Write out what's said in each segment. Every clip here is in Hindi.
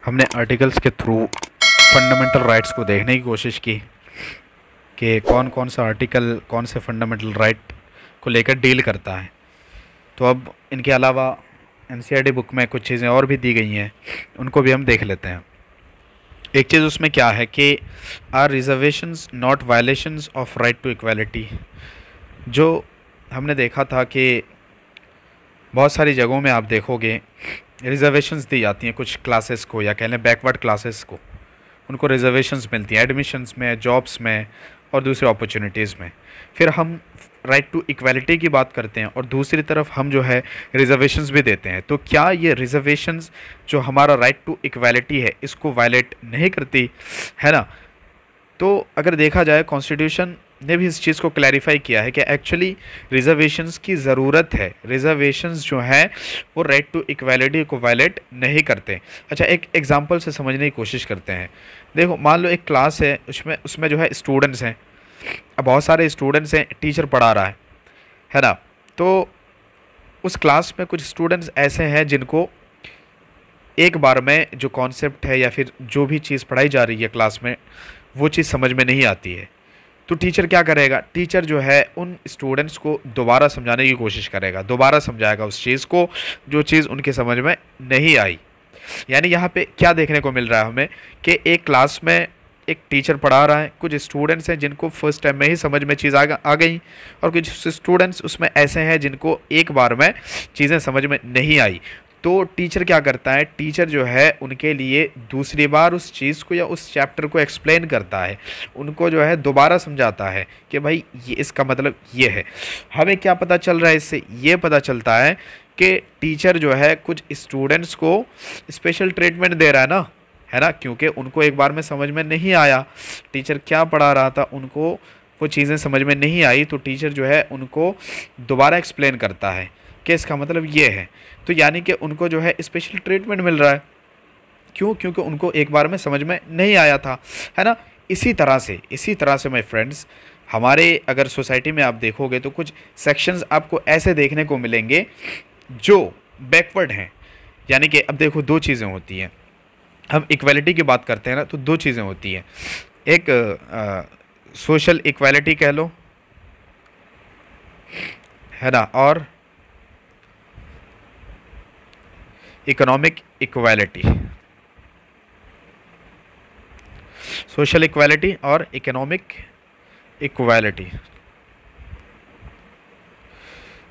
हमने आर्टिकल्स के थ्रू फंडामेंटल राइट्स को देखने की कोशिश की कि कौन कौन सा आर्टिकल कौन से फंडामेंटल राइट को लेकर डील करता है। तो अब इनके अलावा एनसीईआरटी बुक में कुछ चीज़ें और भी दी गई हैं, उनको भी हम देख लेते हैं। एक चीज़ उसमें क्या है कि are reservations not violations of right to equality. जो हमने देखा था कि बहुत सारी जगहों में आप देखोगे रिजर्वेशंस दी जाती हैं कुछ क्लासेस को, या कह लें बैकवर्ड क्लासेस को, उनको रिजर्वेशंस मिलती हैं एडमिशन्स में, जॉब्स में और दूसरी अपॉर्चुनिटीज़ में। फिर हम राइट टू इक्वालिटी की बात करते हैं और दूसरी तरफ हम जो है रिजर्वेशंस भी देते हैं। तो क्या ये रिजर्वेशंस जो हमारा राइट टू इक्वालिटी है इसको वायलेट नहीं करती है ना? तो अगर देखा जाए कॉन्स्टिट्यूशन ने भी इस चीज़ को क्लैरिफाई किया है कि एक्चुअली रिजर्वेशंस की ज़रूरत है। रिजर्वेशंस जो हैं वो राइट टू इक्वालिटी को वायलेट नहीं करते। अच्छा, एक एग्जांपल से समझने की कोशिश करते हैं। देखो, मान लो एक क्लास है, उसमें जो है स्टूडेंट्स हैं। अब बहुत सारे स्टूडेंट्स हैं, टीचर पढ़ा रहा है ना? तो उस क्लास में कुछ स्टूडेंट्स ऐसे हैं जिनको एक बार में जो कॉन्सेप्ट है या फिर जो भी चीज़ पढ़ाई जा रही है क्लास में वो चीज़ समझ में नहीं आती है। तो टीचर क्या करेगा? टीचर जो है उन स्टूडेंट्स को दोबारा समझाने की कोशिश करेगा, दोबारा समझाएगा उस चीज़ को जो चीज़ उनके समझ में नहीं आई। यानी यहाँ पे क्या देखने को मिल रहा है हमें कि एक क्लास में एक टीचर पढ़ा रहा है, कुछ स्टूडेंट्स हैं जिनको फर्स्ट टाइम में ही समझ में चीज़ आ गई, और कुछ स्टूडेंट्स उसमें ऐसे हैं जिनको एक बार में चीज़ें समझ में नहीं आई। तो टीचर क्या करता है? टीचर जो है उनके लिए दूसरी बार उस चीज़ को या उस चैप्टर को एक्सप्लेन करता है, उनको जो है दोबारा समझाता है कि भाई ये इसका मतलब ये है। हमें क्या पता चल रहा है इससे? ये पता चलता है कि टीचर जो है कुछ स्टूडेंट्स को स्पेशल ट्रीटमेंट दे रहा है ना, क्योंकि उनको एक बार में समझ में नहीं आया, टीचर क्या पढ़ा रहा था उनको वो चीज़ें समझ में नहीं आई, तो टीचर जो है उनको दोबारा एक्सप्लेन करता है कि इसका मतलब ये है। तो यानी कि उनको जो है स्पेशल ट्रीटमेंट मिल रहा है। क्यों? क्योंकि उनको एक बार में समझ में नहीं आया था, है ना? इसी तरह से माय फ्रेंड्स, हमारे अगर सोसाइटी में आप देखोगे तो कुछ सेक्शंस आपको ऐसे देखने को मिलेंगे जो बैकवर्ड हैं। यानी कि अब देखो, दो चीज़ें होती हैं। हम इक्वालिटी की बात करते हैं ना, तो दो चीज़ें होती हैं। एक सोशल इक्वालिटी कह लो, है ना, और इकोनॉमिक इक्वालिटी। सोशल इक्वालिटी और इकोनॉमिक इक्वालिटी।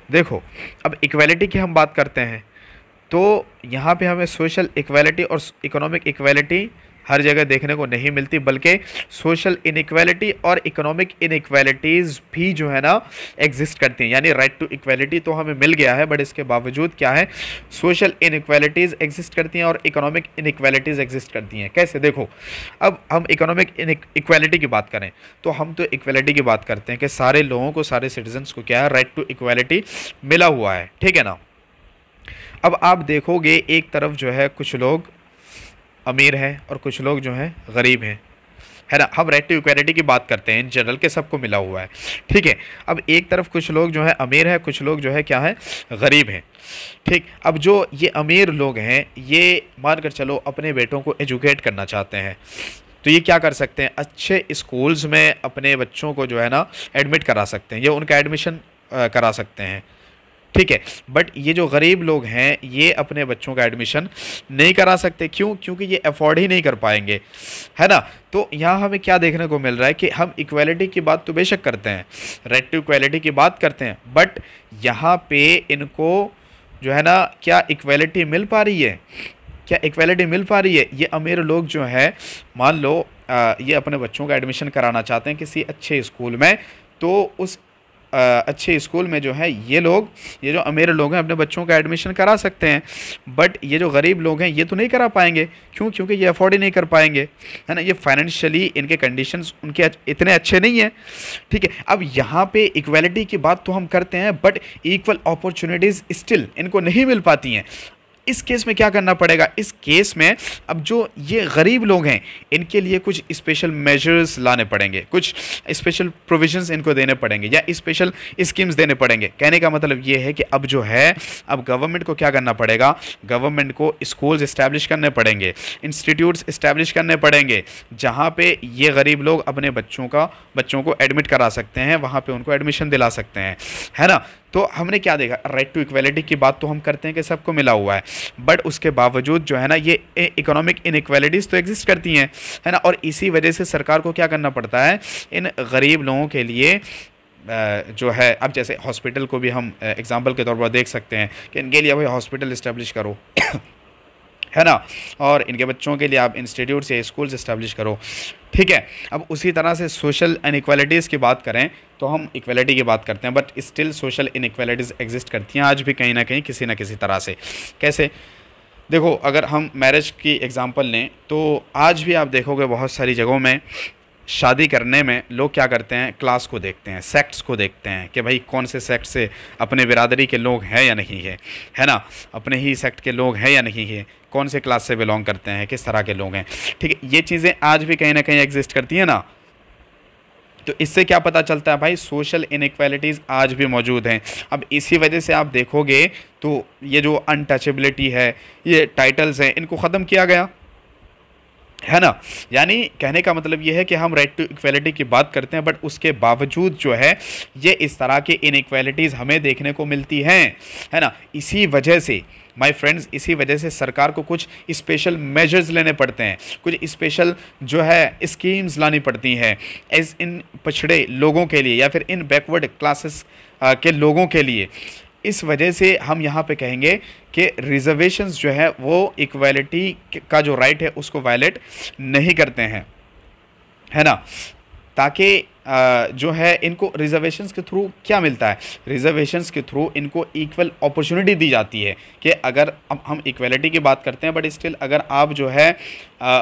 देखो, अब इक्वालिटी की हम बात करते हैं तो यहाँ पे हमें सोशल इक्वालिटी और इकोनॉमिक इक्वालिटी हर जगह देखने को नहीं मिलती, बल्कि सोशल इनइक्वालिटी और इकोनॉमिक इनइक्वालिटीज़ भी जो है ना एग्जिस्ट करती हैं। यानी राइट टू इक्वालिटी तो हमें मिल गया है, बट इसके बावजूद क्या है, सोशल इनइक्वालिटीज़ एग्जिस्ट करती हैं और इकोनॉमिक इनइक्वालिटीज़ एग्जिस्ट करती हैं। कैसे? देखो, अब हम इकोनॉमिक इक्वालिटी की बात करें तो हम तो इक्वालिटी की बात करते हैं कि सारे लोगों को, सारे सिटीजन्स को क्या है, राइट टू इक्वालिटी मिला हुआ है, ठीक है ना? अब आप देखोगे एक तरफ जो है कुछ लोग अमीर हैं और कुछ लोग जो हैं गरीब हैं, है ना? हम राइट टू इक्वालिटी की बात करते हैं इन जनरल के, सबको मिला हुआ है, ठीक है। अब एक तरफ कुछ लोग जो है अमीर हैं, कुछ लोग जो है क्या है, गरीब हैं, ठीक। अब जो ये अमीर लोग हैं ये मानकर चलो अपने बेटों को एजुकेट करना चाहते हैं, तो ये क्या कर सकते हैं, अच्छे स्कूल्स में अपने बच्चों को जो है ना एडमिट करा सकते हैं, ये उनका एडमिशन करा सकते हैं, ठीक है। बट ये जो गरीब लोग हैं ये अपने बच्चों का एडमिशन नहीं करा सकते। क्यों? क्योंकि ये अफोर्ड ही नहीं कर पाएंगे, है ना? तो यहाँ हमें क्या देखने को मिल रहा है कि हम इक्वालिटी की बात तो बेशक करते हैं, राइट टू इक्वालिटी की बात करते हैं, बट यहाँ पे इनको जो है ना क्या इक्वालिटी मिल पा रही है? क्या इक्वालिटी मिल पा रही है? ये अमीर लोग जो है, मान लो ये अपने बच्चों का एडमिशन कराना चाहते हैं किसी अच्छे स्कूल में, तो उस अच्छे स्कूल में जो है ये जो अमीर लोग हैं अपने बच्चों का एडमिशन करा सकते हैं, बट ये जो गरीब लोग हैं ये तो नहीं करा पाएंगे। क्यों? क्योंकि ये अफोर्ड ही नहीं कर पाएंगे, है ना? ये फाइनेंशियली इनके कंडीशंस उनके इतने अच्छे नहीं हैं, ठीक है। अब यहाँ पे इक्वालिटी की बात तो हम करते हैं, बट इक्वल अपॉर्चुनिटीज़ स्टिल इनको नहीं मिल पाती हैं। इस केस में क्या करना पड़ेगा, इस केस में अब जो ये गरीब लोग हैं इनके लिए कुछ स्पेशल मेजर्स लाने पड़ेंगे, कुछ स्पेशल प्रोविजंस इनको देने पड़ेंगे या स्पेशल स्कीम्स देने पड़ेंगे। कहने का मतलब ये है कि अब जो है, अब गवर्नमेंट को क्या करना पड़ेगा, गवर्नमेंट को स्कूल्स इस्टेब्लिश करने पड़ेंगे, इंस्टीट्यूट्स इस्टेब्लिश करने पड़ेंगे, जहाँ पे ये गरीब लोग अपने बच्चों को एडमिट करा सकते हैं, वहाँ पे उनको एडमिशन दिला सकते हैं, है ना। तो हमने क्या देखा, राइट टू इक्वेलिटी की बात तो हम करते हैं कि सबको मिला हुआ है, बट उसके बावजूद जो है ना ये इकोनॉमिक इनइक्वालिटीज़ तो एग्जिस्ट करती हैं, है ना। और इसी वजह से सरकार को क्या करना पड़ता है, इन गरीब लोगों के लिए जो है, अब जैसे हॉस्पिटल को भी हम एग्जांपल के तौर पर देख सकते हैं कि इनके लिए भाई हॉस्पिटल इस्टेब्लिश करो है ना, और इनके बच्चों के लिए आप इंस्टीट्यूट से स्कूल्स इस्टेब्लिश करो, ठीक है। अब उसी तरह से सोशल इनइक्वालिटीज़ की बात करें तो हम इक्वालिटी की बात करते हैं, but still social inequalities exist करती हैं आज भी कहीं ना कहीं, किसी ना किसी तरह से। कैसे, देखो अगर हम मैरिज की एग्जांपल लें तो आज भी आप देखोगे बहुत सारी जगहों में शादी करने में लोग क्या करते हैं, क्लास को देखते हैं, सेक्ट्स को देखते हैं कि भाई कौन से सेक्ट से अपने बिरादरी के लोग हैं या नहीं है ना, अपने ही सेक्ट के लोग हैं या नहीं है, कौन से क्लास से बिलोंग करते हैं, किस तरह के लोग हैं, ठीक है। ये चीज़ें आज भी कहीं ना कहीं एग्जिस्ट करती हैं ना। तो इससे क्या पता चलता है भाई, सोशल इनइक्वालिटीज़ आज भी मौजूद हैं। अब इसी वजह से आप देखोगे तो ये जो अनटचेबिलिटी है, ये टाइटल्स हैं, इनको ख़त्म किया गया, है ना। यानी कहने का मतलब ये है कि हम राइट टू इक्वालिटी की बात करते हैं, बट उसके बावजूद जो है ये इस तरह की इनइक्वालिटीज़ हमें देखने को मिलती हैं, है ना। इसी वजह से माय फ्रेंड्स, इसी वजह से सरकार को कुछ स्पेशल मेजर्स लेने पड़ते हैं, कुछ स्पेशल जो है स्कीम्स लानी पड़ती हैं एज इन पिछड़े लोगों के लिए या फिर इन बैकवर्ड क्लासेस के लोगों के लिए। इस वजह से हम यहाँ पे कहेंगे कि रिजर्वेशंस जो है वो इक्वालिटी का जो राइट है उसको वायलेट नहीं करते हैं, है ना। ताकि जो है इनको रिजर्वेशंस के थ्रू क्या मिलता है, रिजर्वेशंस के थ्रू इनको इक्वल अपॉर्चुनिटी दी जाती है कि अगर अब हम इक्वलिटी की बात करते हैं, बट स्टिल अगर आप जो है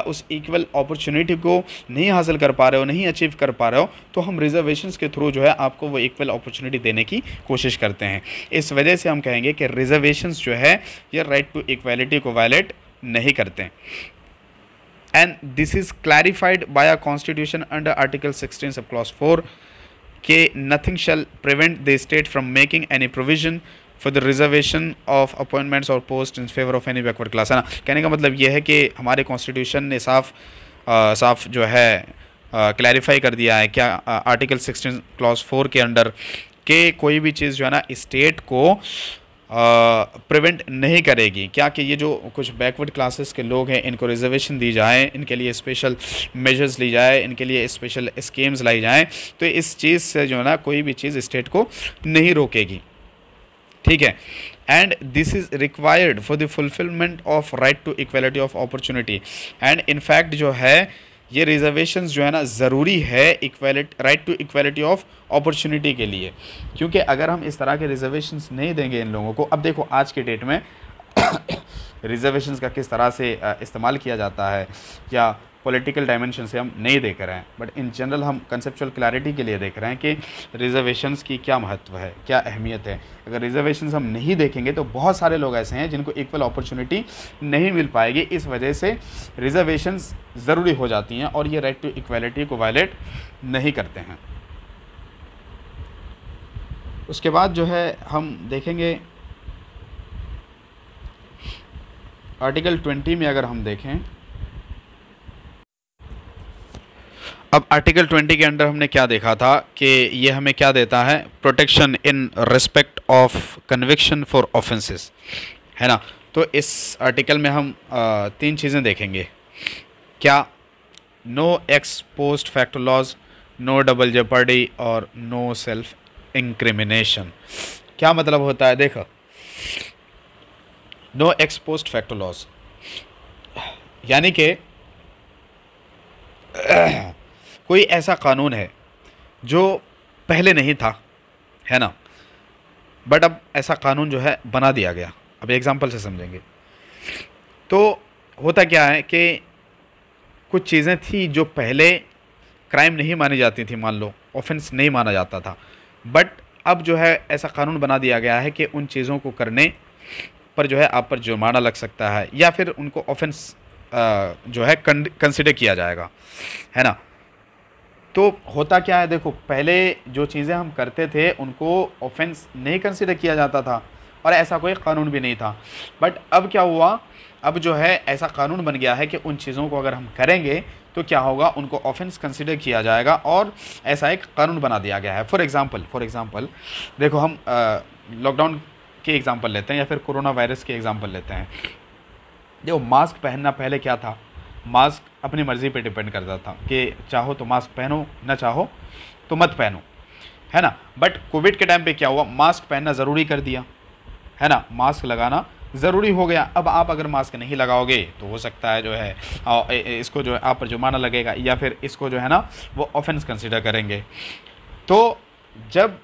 उस इक्वल अपॉर्चुनिटी को नहीं हासिल कर पा रहे हो, नहीं अचीव कर पा रहे हो, तो हम रिजर्वेशंस के थ्रू जो है आपको वो इक्वल अपॉर्चुनिटी देने की कोशिश करते हैं। इस वजह से हम कहेंगे कि रिजर्वेशंस जो है ये राइट टू इक्वालिटी को वायलेट नहीं करते हैं। And this is clarified by a constitution under Article 16 sub clause 4 कि nothing shall prevent the state from making any provision for the reservation of appointments or posts in favor of any backward class, है ना। कहने का मतलब ये है कि हमारे कॉन्स्टिट्यूशन ने साफ जो है क्लैरिफाई कर दिया है क्या, आर्टिकल 16 क्लॉज 4 के अंडर कि कोई भी चीज़ जो है ना स्टेट को प्रिवेंट नहीं करेगी क्या कि ये जो कुछ बैकवर्ड क्लासेस के लोग हैं इनको रिजर्वेशन दी जाए, इनके लिए स्पेशल मेजर्स ली जाए, इनके लिए स्पेशल स्कीम्स लाई जाएँ, तो इस चीज़ से जो है ना कोई भी चीज़ स्टेट को नहीं रोकेगी, ठीक है। And this is required for the fulfilment of right to equality of opportunity. And in fact जो है ये रिजर्वेशंस जो है ना ज़रूरी है right to equality of opportunity के लिए, क्योंकि अगर हम इस तरह के रिजर्वेशंस नहीं देंगे इन लोगों को, अब देखो आज के डेट में रिजर्वेशंस का किस तरह से इस्तेमाल किया जाता है या पॉलिटिकल डायमेंशन से हम नहीं देख रहे हैं, बट इन जनरल हम कंसेप्चुअल क्लैरिटी के लिए देख रहे हैं कि रिजर्वेशंस की क्या महत्व है, क्या अहमियत है। अगर रिजर्वेशंस हम नहीं देखेंगे तो बहुत सारे लोग ऐसे हैं जिनको इक्वल अपॉर्चुनिटी नहीं मिल पाएगी, इस वजह से रिजर्वेशंस ज़रूरी हो जाती हैं और ये राइट टू इक्वालिटी को वायलेट नहीं करते हैं। उसके बाद जो है हम देखेंगे आर्टिकल 20 में अगर हम देखें, अब आर्टिकल 20 के अंडर हमने क्या देखा था कि ये हमें क्या देता है, protection in respect of conviction for offences, है ना। तो इस आर्टिकल में हम 3 चीज़ें देखेंगे, क्या, no ex post facto laws, no double jeopardy और नो सेल्फ इंक्रिमिनेशन। क्या मतलब होता है, देखो no ex post facto laws यानी कि कोई ऐसा कानून है जो पहले नहीं था, है ना, बट अब ऐसा कानून जो है बना दिया गया। अब एग्जांपल से समझेंगे तो होता क्या है कि कुछ चीज़ें थी जो पहले क्राइम नहीं मानी जाती थी, मान लो ऑफेंस नहीं माना जाता था, बट अब जो है ऐसा कानून बना दिया गया है कि उन चीज़ों को करने पर जो है आप पर जुर्माना लग सकता है, या फिर उनको ऑफेंस जो है कंसिडर किया जाएगा, है ना। तो होता क्या है, देखो पहले जो चीज़ें हम करते थे उनको ऑफेंस नहीं कंसिडर किया जाता था और ऐसा कोई कानून भी नहीं था। बट अब क्या हुआ, अब जो है ऐसा कानून बन गया है कि उन चीज़ों को अगर हम करेंगे तो क्या होगा, उनको ऑफेंस कंसिडर किया जाएगा और ऐसा एक कानून बना दिया गया है। फॉर एग्ज़ाम्पल देखो, हम लॉकडाउन के एग्ज़ाम्पल लेते हैं या फिर कोरोना वायरस के एग्ज़ाम्पल लेते हैं। देखो मास्क पहनना पहले क्या था, मास्क अपनी मर्ज़ी पे डिपेंड करता था कि चाहो तो मास्क पहनो, ना चाहो तो मत पहनो, है ना। बट कोविड के टाइम पे क्या हुआ, मास्क पहनना ज़रूरी कर दिया, है ना, मास्क लगाना ज़रूरी हो गया। अब आप अगर मास्क नहीं लगाओगे तो हो सकता है जो है इसको जो है आप पर जुर्माना लगेगा, या फिर इसको जो है ना वो ऑफेंस कंसिडर करेंगे। तो जब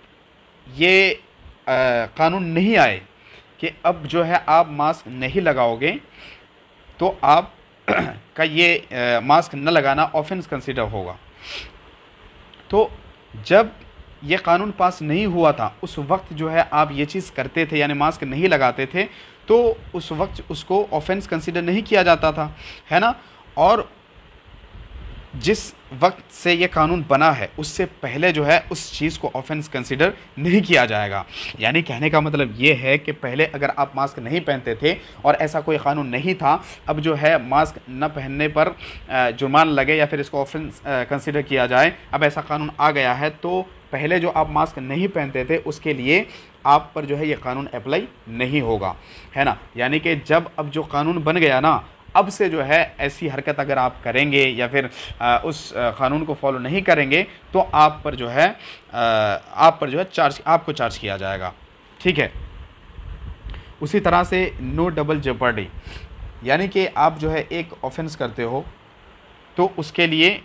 ये कानून नहीं आए कि अब जो है आप मास्क नहीं लगाओगे तो आप का ये मास्क न लगाना ऑफेंस कंसिडर होगा। तो जब ये कानून पास नहीं हुआ था उस वक्त जो है आप ये चीज़ करते थे, यानी मास्क नहीं लगाते थे, तो उस वक्त उसको ऑफेंस कंसिडर नहीं किया जाता था, है ना। और जिस वक्त से ये कानून बना है उससे पहले जो है उस चीज़ को ऑफेंस कंसिडर नहीं किया जाएगा। यानी कहने का मतलब ये है कि पहले अगर आप मास्क नहीं पहनते थे और ऐसा कोई कानून नहीं था, अब जो है मास्क न पहनने पर जुर्माना लगे या फिर इसको ऑफेंस कंसिडर किया जाए, अब ऐसा कानून आ गया है। तो पहले जो आप मास्क नहीं पहनते थे उसके लिए आप पर जो है ये कानून अप्लाई नहीं होगा, है ना। यानी कि जब अब जो कानून बन गया ना, अब से जो है ऐसी हरकत अगर आप करेंगे या फिर उस कानून को फॉलो नहीं करेंगे तो आप पर जो है आपको चार्ज किया जाएगा, ठीक है। उसी तरह से नो डबल जेपर्डी, यानी कि आप जो है एक ऑफेंस करते हो तो उसके लिए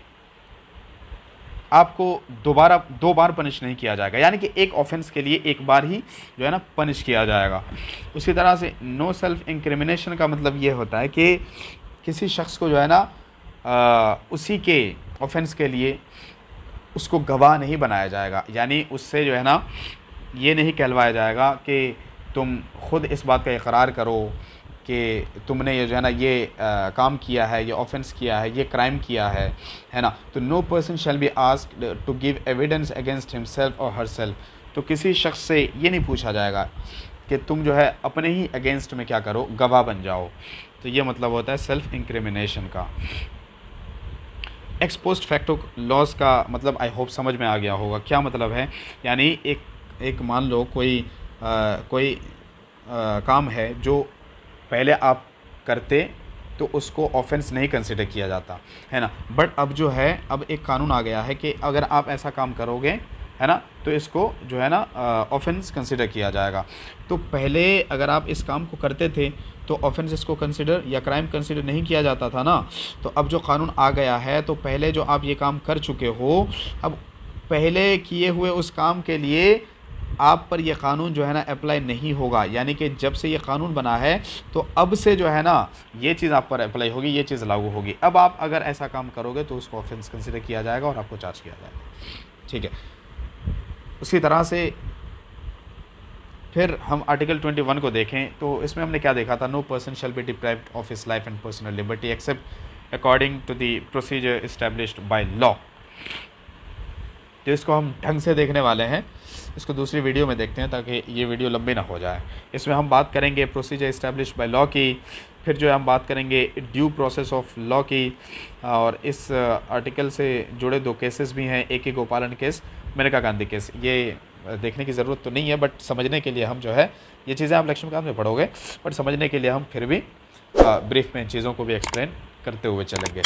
आपको दो बार पनिश नहीं किया जाएगा, यानी कि एक ऑफेंस के लिए एक बार ही जो है ना पनिश किया जाएगा। उसी तरह से नो सेल्फ इंक्रिमिनेशन का मतलब ये होता है कि किसी शख्स को जो है ना उसी के ऑफेंस के लिए उसको गवाह नहीं बनाया जाएगा, यानी उससे जो है ना ये नहीं कहलवाया जाएगा कि तुम खुद इस बात का इकरार करो कि तुमने ये जो है ना ये काम किया है, ये ऑफेंस किया है, ये क्राइम किया है ना। तो no person shall be asked to give evidence against himself और हरसेल्फ, तो किसी शख्स से ये नहीं पूछा जाएगा कि तुम जो है अपने ही अगेंस्ट में क्या करो, गवाह बन जाओ। तो ये मतलब होता है सेल्फ इंक्रिमिनेशन का। एक्स पोस्ट फैक्टो लॉस का मतलब आई होप समझ में आ गया होगा क्या मतलब है। यानी एक मान लो कोई काम है जो पहले आप करते तो उसको ऑफेंस नहीं कंसिडर किया जाता, है ना। बट अब जो है अब एक कानून आ गया है कि अगर आप ऐसा काम करोगे, है ना, तो इसको जो है ना ऑफेंस कंसिडर किया जाएगा। तो पहले अगर आप इस काम को करते थे तो ऑफेंस इसको कंसिडर या क्राइम कंसिडर नहीं किया जाता था ना। तो अब जो कानून आ गया है तो पहले जो आप ये काम कर चुके हो, अब पहले किए हुए उस काम के लिए आप पर यह कानून जो है ना अप्लाई नहीं होगा। यानी कि जब से ये कानून बना है तो अब से जो है ना ये चीज़ आप पर अप्लाई होगी, ये चीज़ लागू होगी। अब आप अगर ऐसा काम करोगे तो उसको ऑफेंस कंसिडर किया जाएगा और आपको चार्ज किया जाएगा, ठीक है। उसी तरह से फिर हम आर्टिकल 21 को देखें तो इसमें हमने क्या देखा था, no person shall be deprived of his life and personal liberty except according to the procedure established by law. तो इसको हम ढंग से देखने वाले हैं, इसको दूसरी वीडियो में देखते हैं ताकि ये वीडियो लंबी ना हो जाए। इसमें हम बात करेंगे प्रोसीजर इस्टेब्लिश्ड बाय लॉ की, फिर जो है हम बात करेंगे ड्यू प्रोसेस ऑफ लॉ की, और इस आर्टिकल से जुड़े 2 केसेस भी हैं, एक ही गोपालन केस, मेनका गांधी केस। ये देखने की ज़रूरत तो नहीं है बट समझने के लिए हम जो है ये चीज़ें आप लक्ष्मीकांत में पढ़ोगे, बट समझने के लिए हम फिर भी ब्रीफ में इन चीज़ों को भी एक्सप्लेन करते हुए चलेंगे।